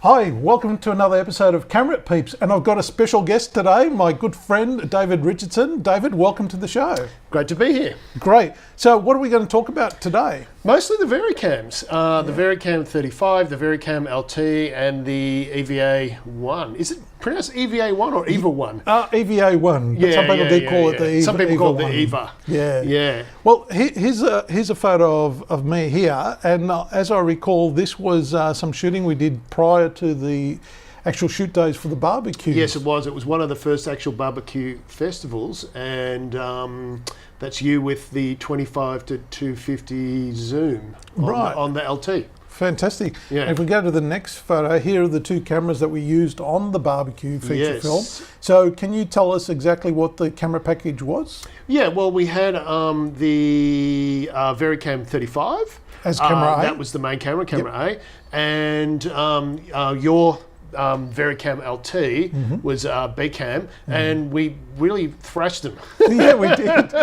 Hi, welcome to another episode of Camera Peeps, and I've got a special guest today, my good friend David Richardson. David, welcome to the show. Great to be here. Great. So what are we going to talk about today? Mostly the Varicams. The Varicam 35, the Varicam LT, and the EVA 1. Is it pronounced EVA 1 or EVA 1? EVA 1, but some people do call it the EVA. Some people call it the EVA. EVA. Yeah. Well, here's a photo of me here, and as I recall, this was some shooting we did prior to the actual shoot days for the barbecue. Yes, it was. It was one of the first actual barbecue festivals, and that's you with the 25 to 250 zoom on the LT. Fantastic. Yeah. And if we go to the next photo, here are the two cameras that we used on the barbecue feature film. Yes. So can you tell us exactly what the camera package was? Yeah, well, we had the Varicam 35. As camera A? That was the main camera, A. And your Varicam LT was B cam, and we really thrashed them. Yeah, we did.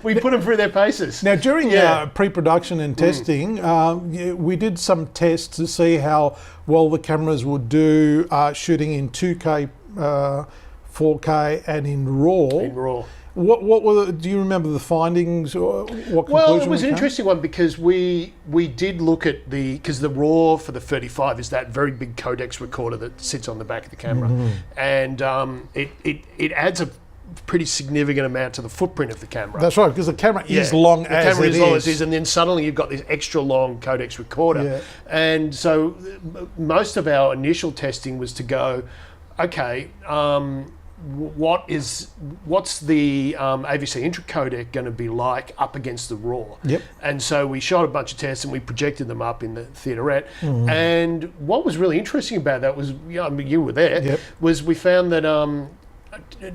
We put them through their paces. Now, during pre-production and testing, we did some tests to see how well the cameras would do shooting in 2K, 4K, and in RAW. In RAW. What were do you remember the findings, or what conclusion? Well, it was an interesting one because we did look at because the RAW for the 35 is that very big codex recorder that sits on the back of the camera, and it adds a pretty significant amount to the footprint of the camera. That's right, because the camera is long as it is. The camera is long as it is, and then suddenly you've got this extra long codex recorder. Yeah. And so most of our initial testing was to go, okay, what's the AVC intra codec going to be like up against the RAW? Yep. And so we shot a bunch of tests and we projected them up in the theaterette. And what was really interesting about that was, you were there, was we found that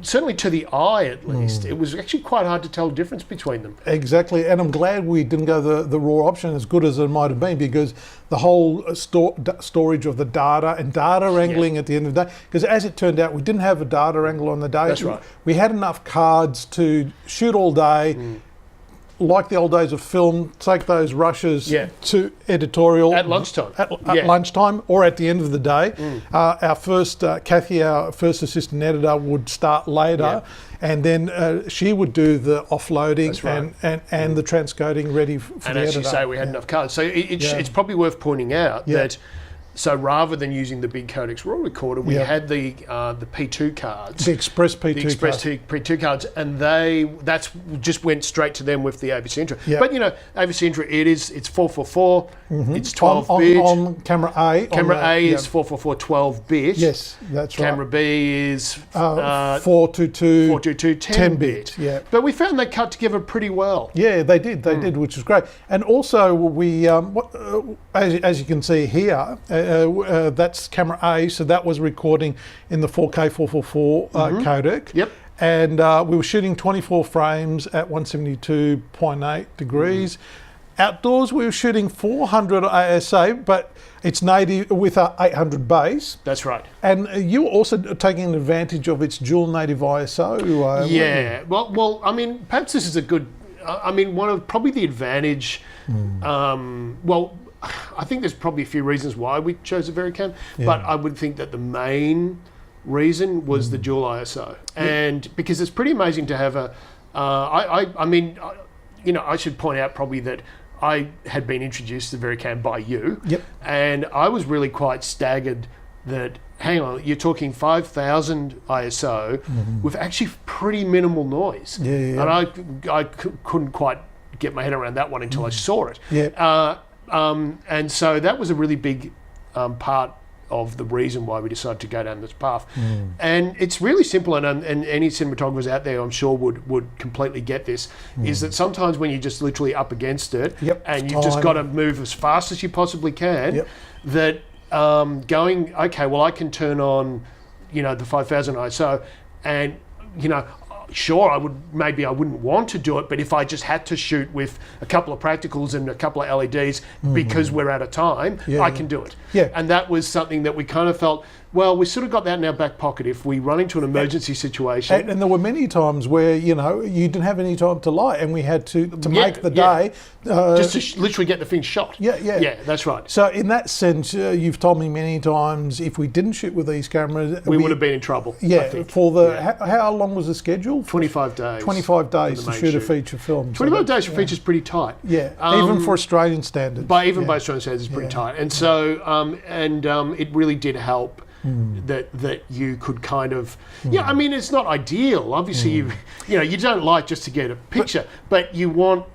certainly to the eye at least, it was actually quite hard to tell the difference between them. Exactly, and I'm glad we didn't go the RAW option, as good as it might have been, because the whole storage of the data and data wrangling at the end of the day, because as it turned out, we didn't have a data wrangle on the day. That's right. We had enough cards to shoot all day, like the old days of film, take those rushes to editorial. At lunchtime. At lunchtime or at the end of the day. Our first, Kathy, our first assistant editor, would start later, and then she would do the offloading and the transcoding ready for the editor. And as you say, we had enough cards. So it's probably worth pointing out that, so rather than using the big codex RAW recorder, we had the P2 cards. The Express P2 cards. The Express P2 cards, and that's just went straight to them with the AVC Intra. Yep. But AVC Intra, it's 444, it's 12-bit. On camera A. Camera A is 444 12-bit. Yes, that's right. Camera B is 422 10-bit. Yeah. But we found they cut together pretty well. Yeah, they did, which was great. And also we, as you can see here, that's camera A, so that was recording in the 4K 444 codec. Yep. And we were shooting 24 frames at 172.8 degrees. Outdoors, we were shooting 400 ASA, but it's native with a 800 base. That's right. And you were also taking advantage of its dual native ISO. Well, I mean, perhaps this is a good. One of probably the advantage. I think there's probably a few reasons why we chose the Varicam, but I would think that the main reason was the dual ISO, and because it's pretty amazing to have I should point out probably that I had been introduced to the Varicam by you, and I was really quite staggered that, hang on, you're talking 5,000 ISO with actually pretty minimal noise, and I couldn't quite get my head around that one until I saw it. And so that was a really big part of the reason why we decided to go down this path. And it's really simple, and any cinematographers out there, I'm sure, would completely get this, is that sometimes when you're just literally up against it, and you've just got to move as fast as you possibly can, that I can turn on, the 5,000 ISO, and, sure, I wouldn't want to do it, but if I just had to shoot with a couple of practicals and a couple of LEDs because we're out of time, I can do it. Yeah. And that was something that we kind of felt, well, we sort of got that in our back pocket if we run into an emergency situation. And there were many times where, you didn't have any time to light, and we had to make the day. Just to literally get the thing shot. Yeah, that's right. So in that sense, you've told me many times, if we didn't shoot with these cameras... We would have been in trouble, Yeah, I think. for the... How long was the schedule? 25 days. 25 days to shoot a feature film. 25 days for feature is pretty tight. Yeah, even for Australian standards. By Australian standards, it's pretty tight. And so, it really did help that you could kind of... I mean, it's not ideal. Obviously, you don't light just to get a picture, but you want...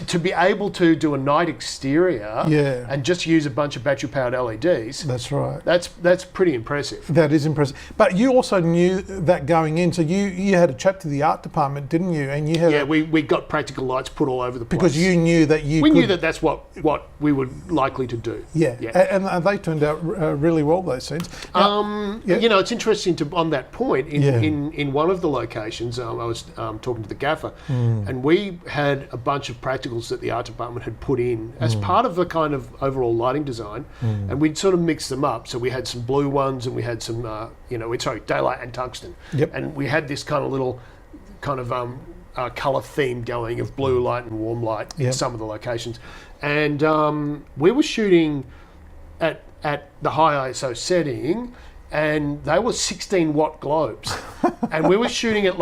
to be able to do a night exterior and just use a bunch of battery-powered LEDs. That's right. That's pretty impressive. That is impressive. But you also knew that going in, so you had a chat to the art department, didn't you? And you had we got practical lights put all over the place. Because you knew that we knew that that's what we were likely to do. Yeah. And they turned out really well, those scenes. Now, it's interesting on that point, in one of the locations, I was talking to the gaffer, and we had a bunch of practicals that the art department had put in as part of the kind of overall lighting design, and we'd sort of mixed them up. So we had some blue ones, and we had some, daylight and tungsten, and we had this kind of little colour theme going of blue light and warm light in some of the locations, and we were shooting at the high ISO setting. And they were 16 watt globes, and we were shooting at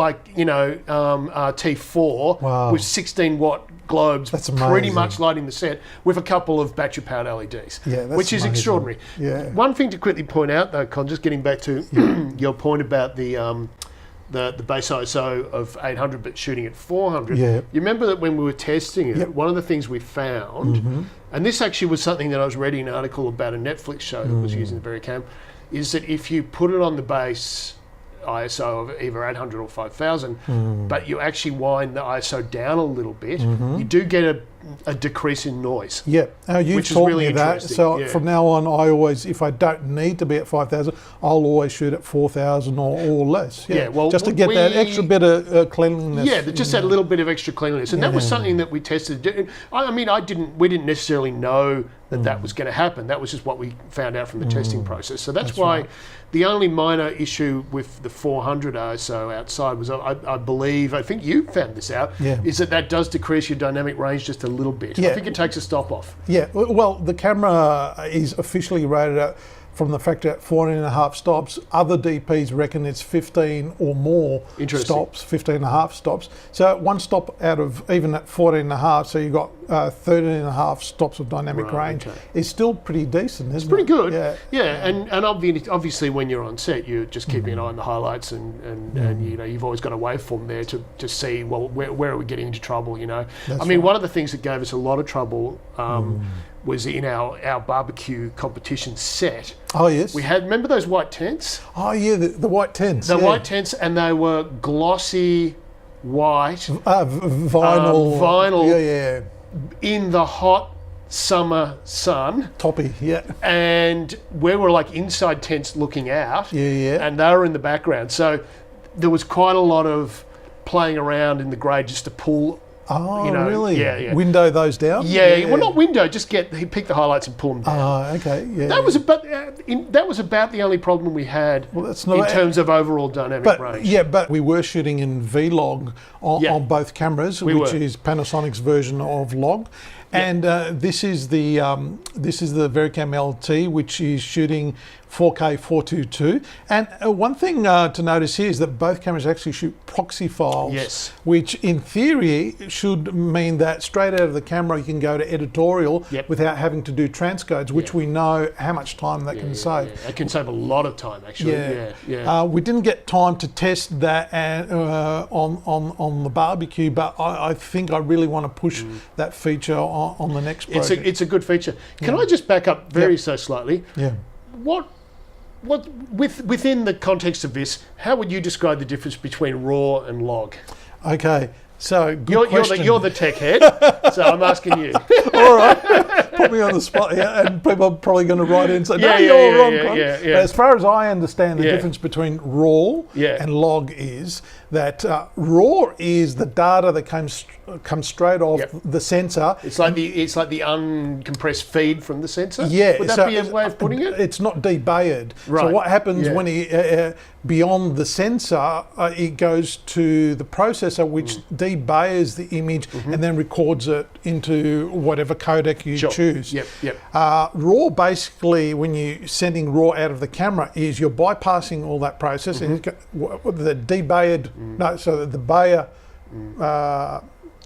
T4 with 16 watt globes. That's pretty much lighting the set with a couple of battery powered LEDs, which is extraordinary. Yeah. One thing to quickly point out though, Con, just getting back to your point about the base ISO of 800 but shooting at 400. You remember that when we were testing it, one of the things we found, and this actually was something that I was reading an article about a Netflix show that was using the Varicam, is that if you put it on the base ISO of either 800 or 5000, but you actually wind the ISO down a little bit, you do get a decrease in noise. You've taught me that. So from now on, I always, if I don't need to be at 5000, I'll always shoot at 4000 or less. Just to get that extra bit of cleanliness. Just that little bit of extra cleanliness, and that was something that we tested. I mean, we didn't necessarily know that was going to happen. That was just what we found out from the testing process. So that's why the only minor issue with the 400 ISO outside was, I think you found this out, is that does decrease your dynamic range just a little bit. I think it takes a stop off. Well, the camera is officially rated at, from the factory, at 14.5 stops. Other DPs reckon it's 15 or more stops, 15.5 stops. So one stop out of, even at 14.5, so you've got 13.5 stops of dynamic range. Is still pretty decent, isn't it? It's pretty good. And obviously when you're on set, you're just keeping an eye on the highlights, and you've always got a waveform there to see, well, where are we getting into trouble, One of the things that gave us a lot of trouble was in our barbecue competition set. Oh yes. We had, remember those white tents? Oh yeah, the white tents. The white tents, and they were glossy white vinyl. In the hot summer sun. Toppy, And we were like inside tents looking out. And they were in the background. So there was quite a lot of playing around in the grade just to pull. Oh, really? Yeah. Window those down? Well, not window, just pick the highlights and pull them down. Oh, okay, That was about the only problem we had in terms of overall dynamic range. Yeah, but we were shooting in V-Log on both cameras, which is Panasonic's version of log. And this is the Varicam LT, which is shooting 4K 422. And one thing to notice here is that both cameras actually shoot proxy files, which in theory should mean that straight out of the camera you can go to editorial without having to do transcodes, which we know how much time that can save. It can save a lot of time, actually. We didn't get time to test that on the barbecue, but I think I really want to push that feature on the next project. It's a good feature. Can I just back up so slightly? What within the context of this, how would you describe the difference between RAW and log? Okay, so good question. You're the tech head, so I'm asking you. All right, put me on the spot here, and people are probably going to write in and say, no, you're wrong. But as far as I understand, the difference between RAW and log is that RAW is the data that comes straight off the sensor. It's like the uncompressed feed from the sensor. Yeah, would that be a way of putting it? It's not debayed. Right. So what happens when beyond the sensor, it goes to the processor, which debayers the image and then records it into whatever codec you choose. RAW, basically, when you're sending RAW out of the camera, is you're bypassing all that process and the debayed, so the Bayer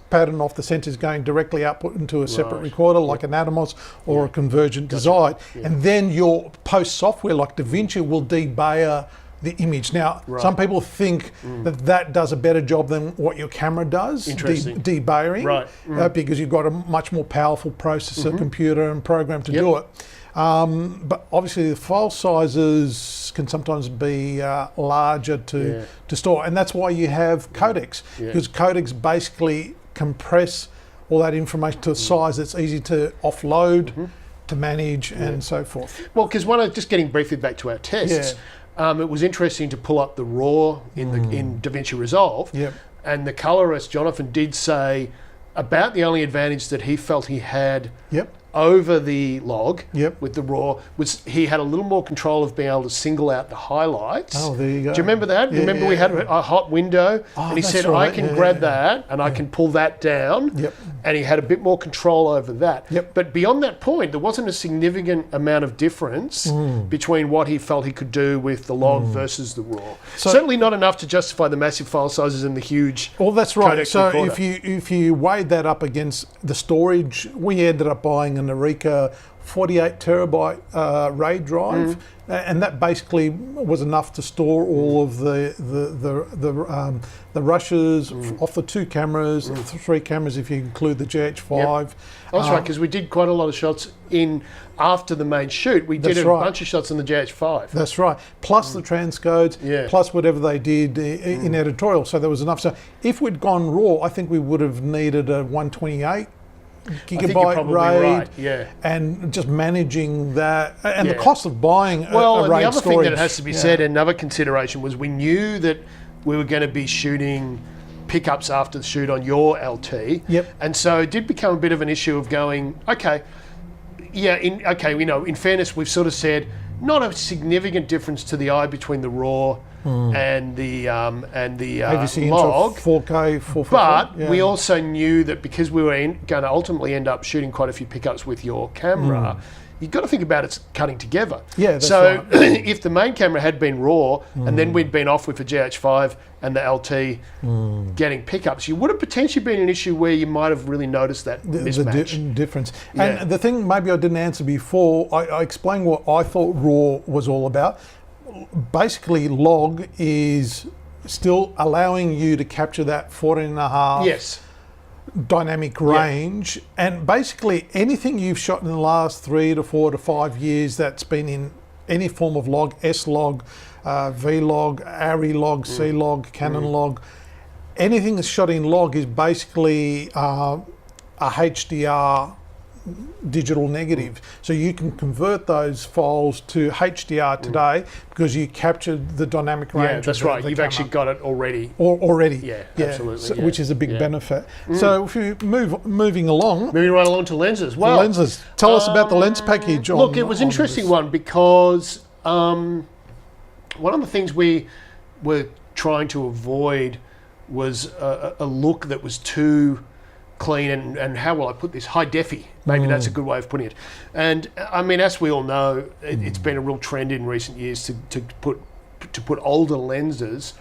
pattern off the sensor is going directly output into a separate recorder like an Atomos or a Convergent Design. And then your post software like DaVinci will debayer the image. Now, some people think that does a better job than what your camera does, debayering, because you've got a much more powerful processor, computer and program to do it. But obviously the file sizes can sometimes be larger to store, and that's why you have codecs, because codecs basically compress all that information to a size that's easy to offload, to manage, and so forth. Well, because just getting briefly back to our tests, it was interesting to pull up the RAW in DaVinci Resolve, and the colorist Jonathan did say about the only advantage that he felt he had over the log with the RAW was he had a little more control of being able to single out the highlights. Oh, there you go. Do you remember that? Remember we had a hot window and he said, I can grab that and I can pull that down. And he had a bit more control over that. But beyond that point, there wasn't a significant amount of difference between what he felt he could do with the log versus the RAW. So, certainly not enough to justify the massive file sizes and the huge that's right. codec So recorder. if you weighed that up against the storage, we ended up buying an Eureka 48 terabyte RAID drive, and that basically was enough to store all of the rushes off the 2 cameras, 3 cameras if you include the GH5. That's right, because we did quite a lot of shots after the main shoot. We did a bunch of shots on the GH5. That's right, plus the transcodes, plus whatever they did in editorial. So there was enough. So if we'd gone RAW, I think we would have needed a 128 gigabyte RAID, and just managing that, and the cost of buying a RAID storage. And the other thing that has to be said, another consideration, was we knew that we were going to be shooting pickups after the shoot on your LT, and so it did become a bit of an issue of going, in fairness, we've sort of said not a significant difference to the eye between the RAW and the log, 4K, 440. But we also knew that because we were going to ultimately end up shooting quite a few pickups with your camera, you've got to think about it cutting together. So if the main camera had been RAW and then we'd been off with a GH5 and the LT getting pickups, you would have potentially been an issue where you might have really noticed that mismatch. The difference. And the thing maybe I didn't answer before, I explained what I thought RAW was all about. Basically, log is still allowing you to capture that 14.5 dynamic range, and basically anything you've shot in the last 3 to 4 to 5 years that's been in any form of log, S-log, V-log, ARRI log, C-log, Canon log, anything that's shot in log is basically a HDR digital negative. So you can convert those files to HDR today because you captured the dynamic range. Yeah, that's right. You've actually got it already. Absolutely. So, which is a big benefit. So if you moving along. Moving right along to lenses. Well, lenses. Tell us about the lens package. Look, it was an interesting one because one of the things we were trying to avoid was a look that was too clean and how will I put this, high defy, maybe that's a good way of putting it. And I mean, as we all know, it's been a real trend in recent years to put older lenses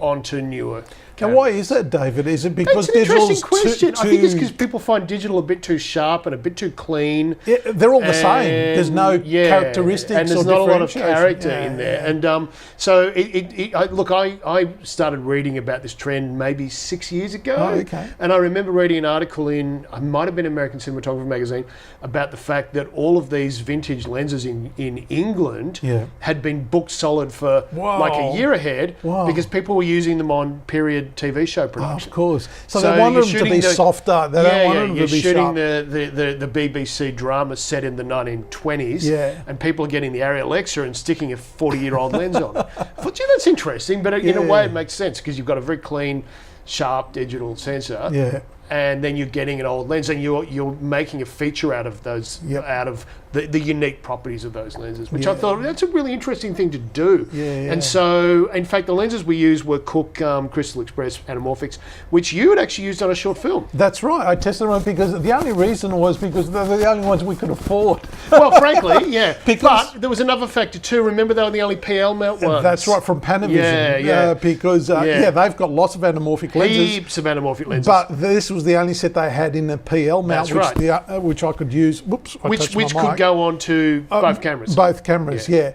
onto newer cameras. And why is that, David? Is it because that's an digital's interesting question. I think it's because people find digital a bit too sharp and a bit too clean. Yeah, they're all the same. There's no characteristics, and there's or not a lot of character in there. And so I started reading about this trend maybe 6 years ago. And I remember reading an article in, it might have been American Cinematographer magazine, about the fact that all of these vintage lenses in England had been booked solid for like a year ahead because people people were using them on period TV show Oh, production. of course. So So they wanted you're them to shooting be the- softer. They don't want them you're to be shooting sharp. the BBC drama set in the 1920s, Yeah. and people are getting the Arri Alexa and sticking a 40-year-old lens on it. I thought, that's interesting, but in a way it makes sense because you've got a very clean, sharp digital sensor. Yeah. And then you're getting an old lens, and you're making a feature out of those, out of the unique properties of those lenses, which I thought that's a really interesting thing to do. And so, in fact, the lenses we used were Cooke Crystal Express anamorphics, which you had actually used on a short film. That's right. I tested them because the only reason was because they're the only ones we could afford. Well, frankly, yeah. Because- but there was another factor too. Remember, they were the only PL mount ones. That's right, from Panavision. Yeah. Because they've got lots of anamorphic lenses. Heaps of anamorphic lenses. But this was the only set they had in a PL mount, That's right. which I could use. Whoops, I touched my which could mic. go on to both cameras. Both cameras, yeah.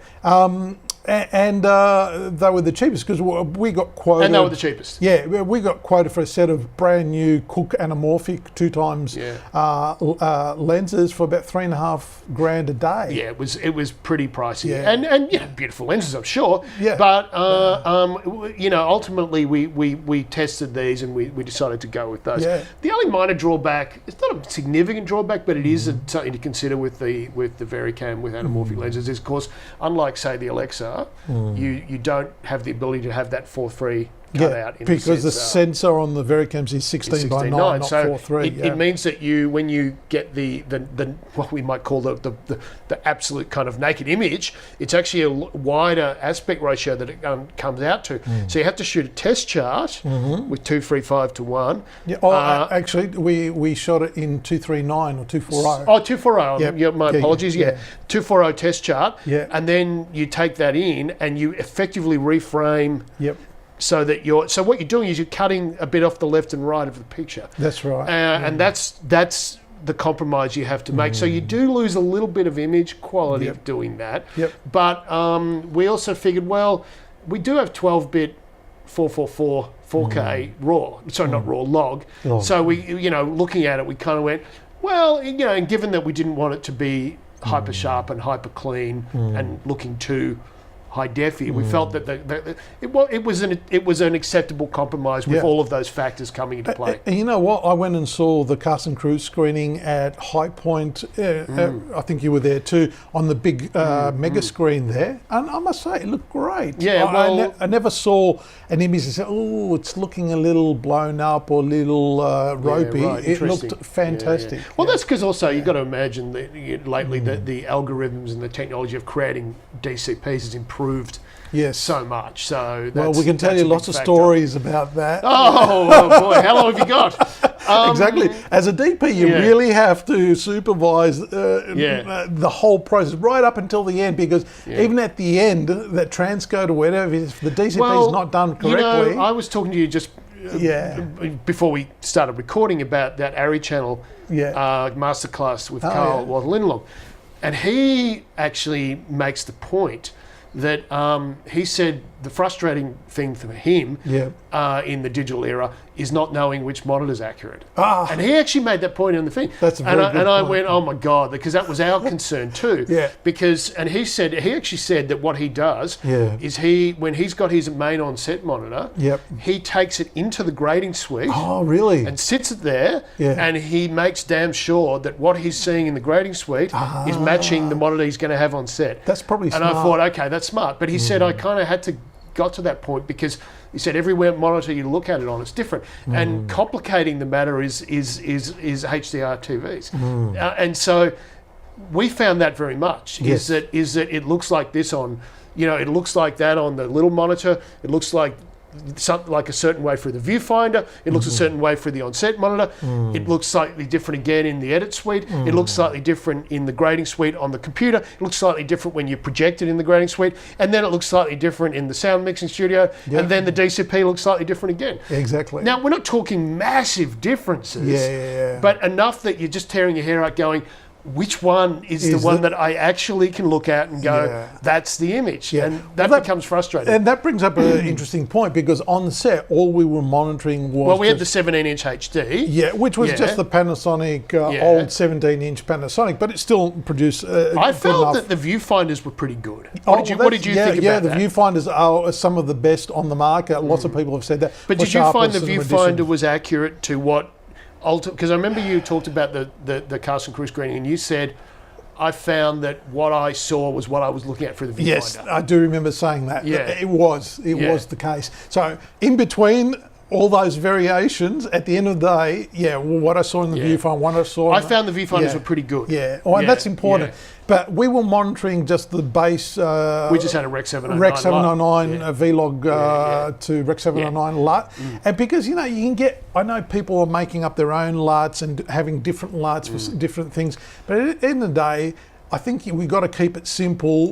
And they were the cheapest because we got quoted. And they were the cheapest. Yeah, we got quoted for a set of brand new Cooke anamorphic 2x lenses for about $3,500 a day. Yeah, it was pretty pricey, Yeah. and beautiful lenses, I'm sure. Yeah. But ultimately we tested these and we decided to go with those. Yeah. The only minor drawback, it's not a significant drawback, but it is something to consider with the Varicam with anamorphic lenses. Is, of course, unlike say the Alexa, you don't have the ability to have that 4:3 cut out in because the sensor. sensor on the Varicams is 16 by 9, not so 4:3. it means that when you get the what we might call the absolute kind of naked image, it's actually a wider aspect ratio that it comes out to. So you have to shoot a test chart with 2:35:1. Yeah. Actually, we shot it in 239 or 240. Oh, 240. Yep. Yeah, my apologies. Yeah. 240 test chart. Yeah. And then you take that in and you effectively reframe. Yep. So that so what you're doing is you're cutting a bit off the left and right of the picture. That's right. And that's the compromise you have to make. So you do lose a little bit of image quality of doing that. Yep. But we also figured, well, we do have 12-bit 444 4K raw. Sorry, not raw, log. So we, looking at it, we kind of went, well, and given that we didn't want it to be hyper sharp and hyper clean and looking too high defy, we felt that it was an acceptable compromise with all of those factors coming into play. And you know what? I went and saw the Cast and Crew screening at High Point. I think you were there too, on the big mega screen there. And I must say, it looked great. Yeah, I never saw an image that said, oh, it's looking a little blown up or a little ropey. Right, It looked fantastic. Well, that's because also you've got to imagine that lately the algorithms and the technology of creating DCPs has improved so much. So we can tell you lots of stories about that. Oh boy, how long have you got? Exactly. As a DP, you really have to supervise the whole process right up until the end, because even at the end, that transcode or whatever, if the DCP is not done correctly. I was talking to you just before we started recording about that Arri channel masterclass with Carl Walter-Lindelong, and he actually makes the point that he said the frustrating thing for him in the digital era is not knowing which monitor is accurate. And he actually made that point in the thing. That's a very good point. I went, oh my God, because that was our concern too. And he actually said that what he does is when he's got his main on-set monitor, he takes it into the grading suite. Oh, really? And sits it there, and he makes damn sure that what he's seeing in the grading suite is matching the monitor he's going to have on set. That's probably smart. And I thought, okay, that's smart. But he said I kind of had to got to that point because he said every monitor you look at it on, it's different. And complicating the matter is HDR TVs. And so we found that very much is that it looks like this on, it looks like that on the little monitor. It looks like something like a certain way for the viewfinder. It looks a certain way for the on-set monitor. It looks slightly different again in the edit suite. It looks slightly different in the grading suite on the computer. It looks slightly different when you project it in the grading suite. And then it looks slightly different in the sound mixing studio. And then the DCP looks slightly different again. Exactly. Now, we're not talking massive differences, but enough that you're just tearing your hair out going, which one is the one that I actually can look at and go, that's the image? Yeah. And that becomes frustrating. And that brings up an interesting point, because on the set, all we were monitoring was... Well, we had the 17-inch HD. Yeah, which was just the Panasonic, old 17-inch Panasonic, but it still produced... I felt that the viewfinders were pretty good. What did you think about that? Yeah, the viewfinders are some of the best on the market. Lots of people have said that. But did you find the viewfinder was accurate to what... Because I remember you talked about the cast and crew screening, and you said, I found that what I saw was what I was looking at through the viewfinder. Yes, I do remember saying that. Yeah. It was the case. So in between all those variations, at the end of the day, what I saw in the viewfinder, what I saw... I found the viewfinders were pretty good. Yeah, and that's important. Yeah. But we were monitoring just the base... we just had a Rec 709 Rec 709 Vlog to Rec 709 LUT. And because, you can get... I know people are making up their own LUTs and having different LUTs for different things. But at the end of the day, I think we've got to keep it simple,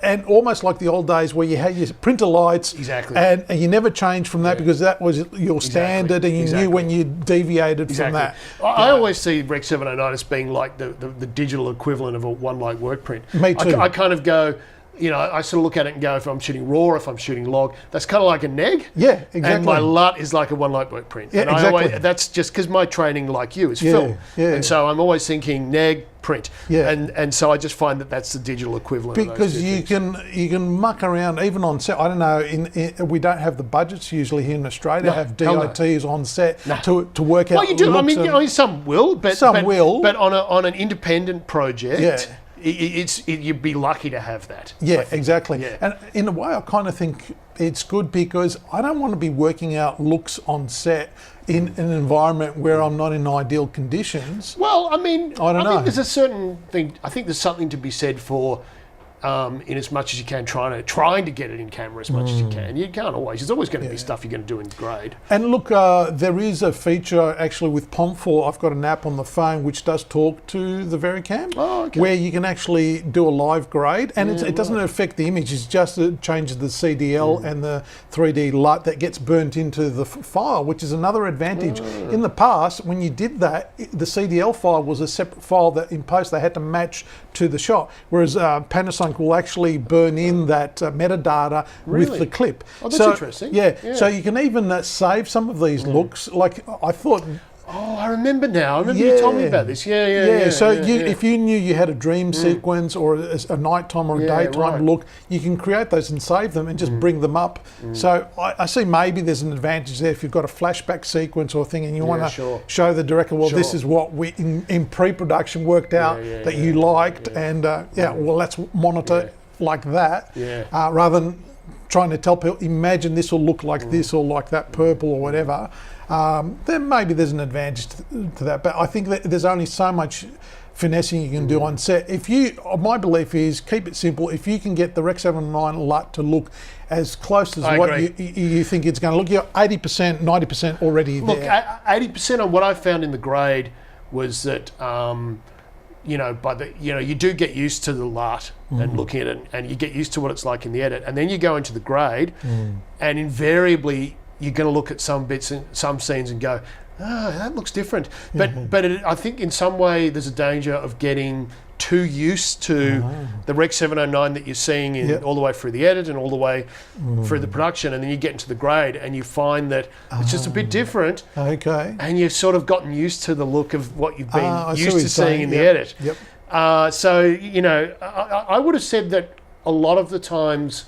and almost like the old days where you had your printer lights, and you never changed from that because that was your standard, and you knew when you deviated from that. I always see Rec 709 as being like the digital equivalent of a one light work print. Me too. I kind of go, I sort of look at it and go, if I'm shooting RAW, if I'm shooting log, that's kind of like a neg. Yeah, exactly. And my LUT is like a one light work print. Yeah, and exactly. That's just because my training, like you, is film. Yeah. And so I'm always thinking neg, print. Yeah. And so I just find that that's the digital equivalent because of those two things. you can muck around even on set. I don't know, we don't have the budgets usually here in Australia to have DOTs on set to work out. Well, you do. I mean, some will, but on an independent project, you'd be lucky to have that. Yeah, exactly. Yeah. And in a way, I kind of think it's good because I don't want to be working out looks on set in an environment where I'm not in ideal conditions. Well, I mean, I don't know. There's a certain thing. I think there's something to be said for, in as much as you can, trying to get it in camera as much as you can. You can't always. There's always going to be stuff you're going to do in grade. And look, there is a feature actually with POM4. I've got an app on the phone which does talk to the Varicam, where you can actually do a live grade, and it doesn't affect the image. It's just it changes the CDL and the 3D LUT that gets burnt into the file, which is another advantage. In the past, when you did that, the CDL file was a separate file that in post they had to match to the shot, whereas Panasonic will actually burn in that metadata with the clip. Oh, that's interesting. Yeah, so you can even save some of these looks. Like I thought... Oh, I remember now. I remember you told me about this. Yeah. So if you knew you had a dream sequence or a nighttime or a daytime look, you can create those and save them and just bring them up. So I see maybe there's an advantage there if you've got a flashback sequence or thing and you want to show the director, well, this is what we in pre-production worked out that you liked, and well, let's monitor like that, rather than trying to tell people, imagine this will look like this or like that purple or whatever. Then maybe there's an advantage to that, but I think that there's only so much finessing you can do on set. My belief is keep it simple. If you can get the Rec 709 LUT to look as close as what you think it's going to look, you're 80%, 90% already there. Look, 80% of what I found in the grade was that, you do get used to the LUT and looking at it, and you get used to what it's like in the edit, and then you go into the grade, and invariably you're going to look at some bits and some scenes and go, that looks different. But I think in some way there's a danger of getting too used to the Rec 709 that you're seeing all the way through the edit and all the way through the production, and then you get into the grade and you find that it's just a bit different. Okay. And you've sort of gotten used to the look of what you've been used to seeing in the edit. Yep. I would have said that a lot of the times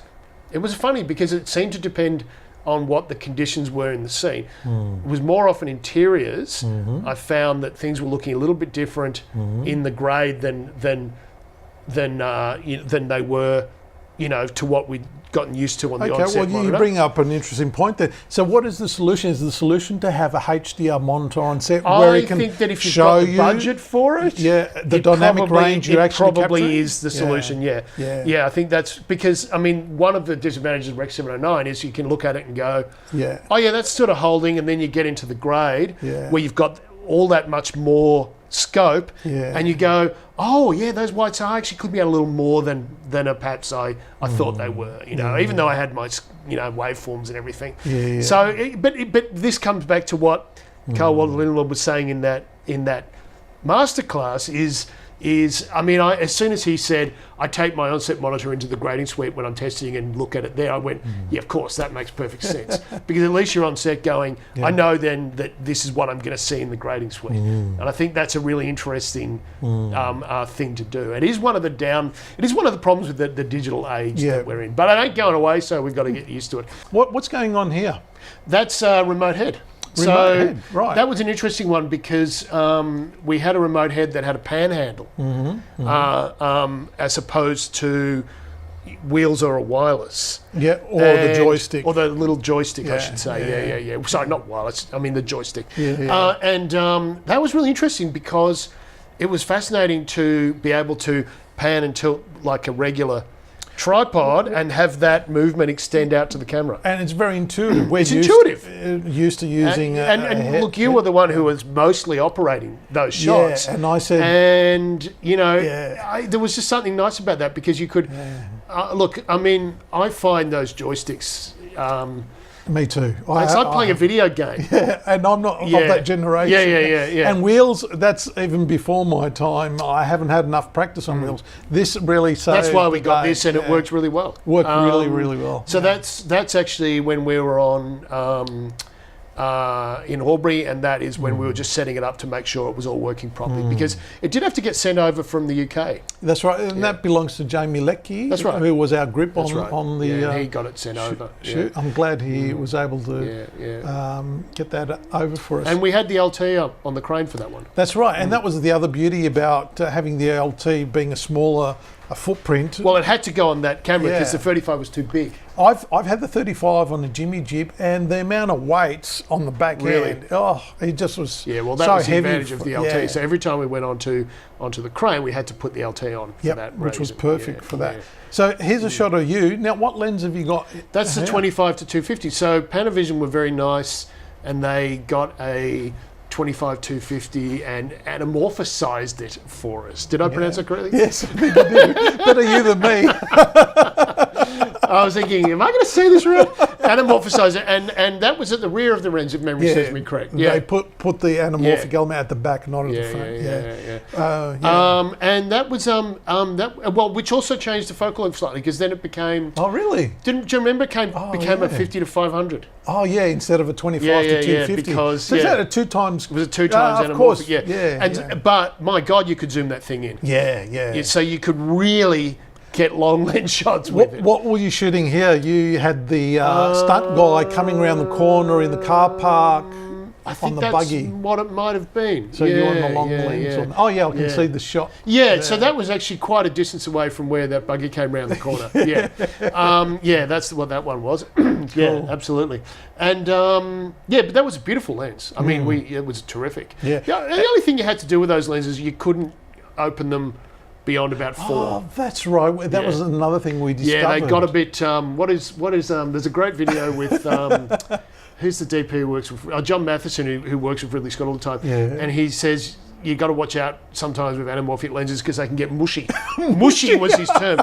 it was funny because it seemed to depend on what the conditions were in the scene. It was more often interiors. I found that things were looking a little bit different in the grade than they were, to what we'd gotten used to on the on-set monitor. You bring up an interesting point there. So what is the solution? Is the solution to have a HDR monitor on set where it can think that if you've got the budget for it, the dynamic range you actually probably is the solution. Yeah, I think that's because, one of the disadvantages of Rec 709 is you can look at it and go, that's sort of holding, and then you get into the grade where you've got all that much more scope, and you go, those whites actually could be a little more than perhaps I thought they were, even though I had my waveforms and everything. So, but this comes back to what Carl Walter Lindenwood was saying in that masterclass is, is, I mean, as soon as he said, I take my on-set monitor into the grading suite when I'm testing and look at it there, I went, yeah, of course, that makes perfect sense. Because at least you're on set going, I know then that this is what I'm going to see in the grading suite. And I think that's a really interesting thing to do. It is one of the problems with the digital age that we're in. But it ain't going away, so we've got to get used to it. What's going on here? That's remote head. Right. That was an interesting one because we had a remote head that had a panhandle, as opposed to wheels or a wireless. Yeah, or the joystick. Or the little joystick, I should say. Yeah. Sorry, not wireless. I mean the joystick. And that was really interesting because it was fascinating to be able to pan and tilt like a regular tripod and have that movement extend out to the camera. And it's very intuitive. We're used to using and look, you were the one who was mostly operating those shots. Yeah, and I said... And, you know, there was just something nice about that because you could... look, I mean, I find those joysticks... Me too. It's like playing a video game. Yeah, and I'm not of that generation. Yeah. And wheels, that's even before my time. I haven't had enough practice on wheels. This really saved That's why we got the day. this, and it works really well. Worked really well. So that's actually when we were on in Albury, and that is when we were just setting it up to make sure it was all working properly because it did have to get sent over from the UK. That's right, and that belongs to Jamie Leckie, who was our grip on the... Yeah, he got it sent over. Shoot. I'm glad he was able to get that over for us. And we had the LT up on the crane for that one. That's right, and that was the other beauty about having the LT being a smaller footprint. Well, it had to go on that camera because the 35 was too big. I've had the 35 on the Jimmy Jib, and the amount of weights on the back end, it just was that was the advantage of the LT. So every time we went onto the crane, we had to put the LT on for that which reason. was perfect for that. So here's a shot of you. Now, what lens have you got? That's the 25 to 250. So Panavision were very nice, and they got a 25-250 and anamorphosized it for us. Did I pronounce it correctly? Yes, I think you did. Better you than me. I was thinking, am I going to say this right? Anamorphize it, and that was at the rear of the lens, if memory serves me correct. Yeah, they put the anamorphic element at the back, not at the front. And that was which also changed the focal length slightly because then it became. Oh really? Do you remember? Became a 50 to 500. Oh yeah, instead of a 25 to 250. Because so is that a 2 times? It was a 2 times anamorphic. Of course. But my God, you could zoom that thing in. Yeah. So you could really get long lens shots with it. What were you shooting here? You had the stunt guy coming around the corner in the car park. I think on the that's buggy. what it might have been. So you're on the long lens. I can see the shot. Yeah, so that was actually quite a distance away from where that buggy came round the corner. That's what that one was. Yeah, absolutely. And but that was a beautiful lens. I mean, it was terrific. Yeah. The only thing you had to do with those lenses, you couldn't open them beyond about 4. Oh, that's right. That was another thing we discovered. Yeah, they got a bit. What is? There's a great video with. Who's the DP who works with John Matheson, who works with Ridley Scott all the time, and he says you got to watch out sometimes with anamorphic lenses because they can get mushy. Mushy was his term.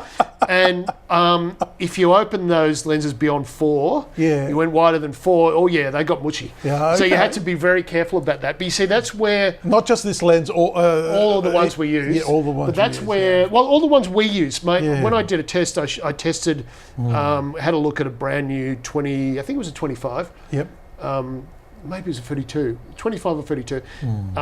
And if you open those lenses beyond 4, you went wider than 4, they got mushy. So you had to be very careful about that. But you see, that's where... Not just this lens, all the ones we use. Yeah, all the ones But that's where... Well, all the ones we use. When I did a test, I tested, had a look at a brand new 20... I think it was a 25. Yep. Maybe it was a 32, 25 or 32. And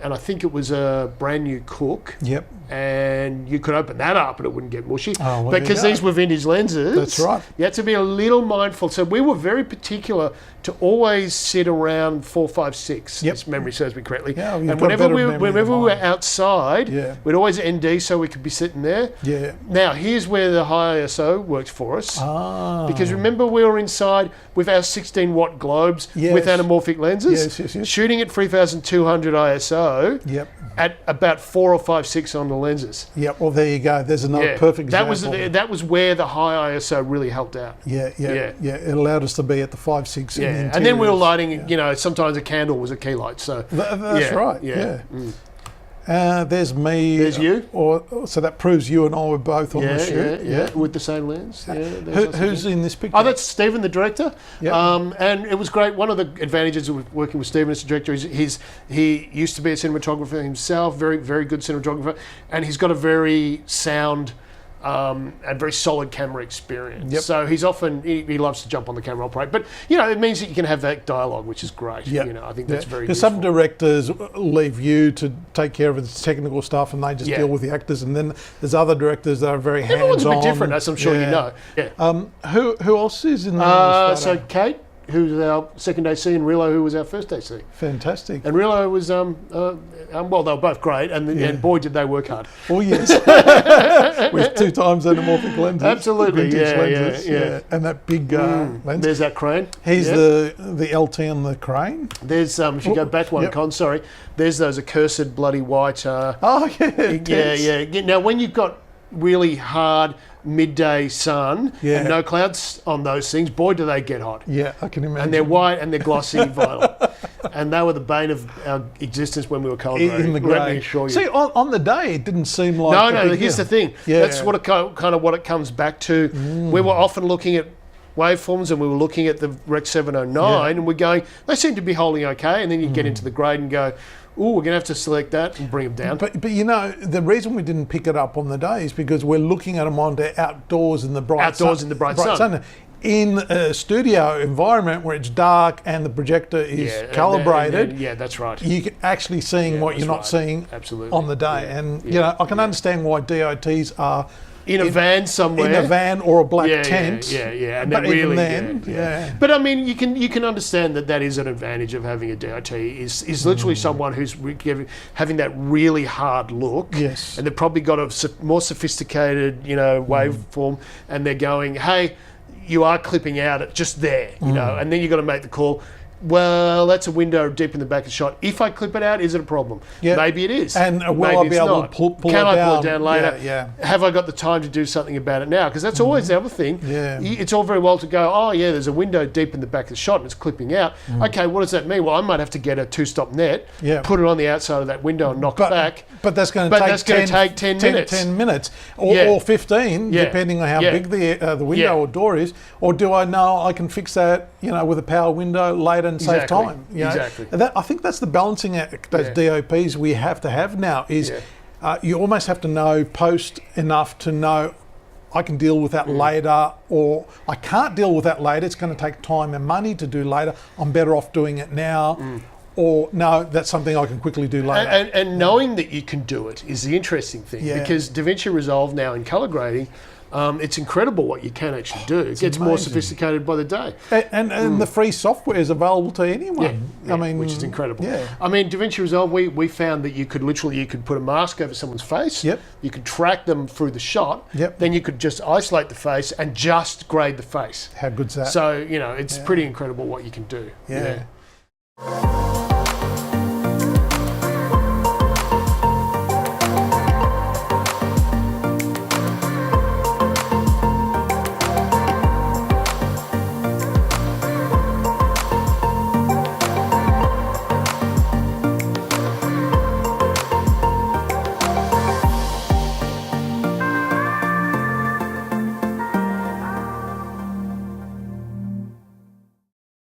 I think it was a brand new Cook. Yep. And you could open that up and it wouldn't get mushy. Oh, well, because these were vintage lenses. That's right. You had to be a little mindful. So we were very particular to always sit around 4, 5, 6, if memory serves me correctly. Yeah, and whenever we were outside, we'd always ND so we could be sitting there. Yeah. Now, here's where the high ISO works for us. Because remember we were inside with our 16-watt globes with anamorphic lenses, shooting at 3200 ISO at about 4 or 5, 6 on the lenses. Yep, well there you go. There's another perfect example. That was where the high ISO really helped out. Yeah. It allowed us to be at the 5, 6 in the interiors. And then we were lighting, sometimes a candle was a key light. So that's right. There's me. There's you. So that proves you and I were both on the shoot. Yeah, with the same lens. Who's in this picture? Oh, that's Stephen, the director. Yep. And it was great. One of the advantages of working with Stephen as a director is he used to be a cinematographer himself, very, very good cinematographer, and he's got a very sound and very solid camera experience. Yep. So he's often, he loves to jump on the camera, operate. But, it means that you can have that dialogue, which is great. Yep. I think that's very Because useful. some directors leave you to take care of the technical stuff and they just deal with the actors. And then there's other directors that are very hands-on. Everyone's a bit different, as I'm sure you know. Yeah. Who else is in the So Kate, who's our second AC, and Rilo, who was our first AC. Fantastic. And Rilo was, well, they were both great, and boy, did they work hard. Oh, yes. With 2 times anamorphic lenses. Absolutely, vintage lenses. Yeah. And that big lens. There's that crane. He's the LT on the crane. There's, if you go back one con, sorry, there's those accursed bloody white... yeah. Now, when you've got really hard midday sun and no clouds on those things, boy, do they get hot. Yeah, I can imagine. And they're white and they're glossy vinyl. And they were the bane of our existence when we were colour grading. In the Let grey. me assure you. See, on the day, it didn't seem like No, here's the thing. Yeah. That's what kind of what it comes back to. We were often looking at waveforms and we were looking at the Rec 709 and we're going, they seem to be holding okay. And then you get into the grade and go, we're going to have to select that and bring them down. But the reason we didn't pick it up on the day is because we're looking at them on the outdoors in the bright sun. In a studio environment where it's dark and the projector is calibrated, that's right. You can actually seeing what you're not seeing on the day. And I can understand why DOTs are in a van somewhere, in a van or a black tent. And but really, even then, But I mean, you can understand that is an advantage of having a DOT. Is literally someone who's having that really hard look. Yes, and they've probably got a more sophisticated, waveform, and they're going, hey, you are clipping out at just there, and then you've got to make the call. Well, that's a window deep in the back of the shot. If I clip it out, is it a problem? Yeah. Maybe it is. And will I be able to pull it down? Can I pull it down later? Yeah. Have I got the time to do something about it now? Because that's always the other thing. Yeah. It's all very well to go, there's a window deep in the back of the shot and it's clipping out. Okay, what does that mean? Well, I might have to get a 2-stop net, put it on the outside of that window and knock it back. But that's going to take 10 minutes. 10 minutes or 15, depending on how big the window or door is. Or do I know I can fix that, with a power window later and save time? Exactly. I think that's the balancing act, those DOPs we have to have now is you almost have to know post enough to know I can deal with that later, or I can't deal with that later. It's going to take time and money to do later. I'm better off doing it now. Or no, that's something I can quickly do later. And knowing that you can do it is the interesting thing, because DaVinci Resolve now in colour grading, it's incredible what you can actually do. It gets more sophisticated by the day. And the free software is available to anyone. Which is incredible. Yeah. I mean, DaVinci Resolve, we found that you could put a mask over someone's face. Yep. You could track them through the shot. Yep. Then you could just isolate the face and just grade the face. How good's that? So, it's pretty incredible what you can do. Yeah.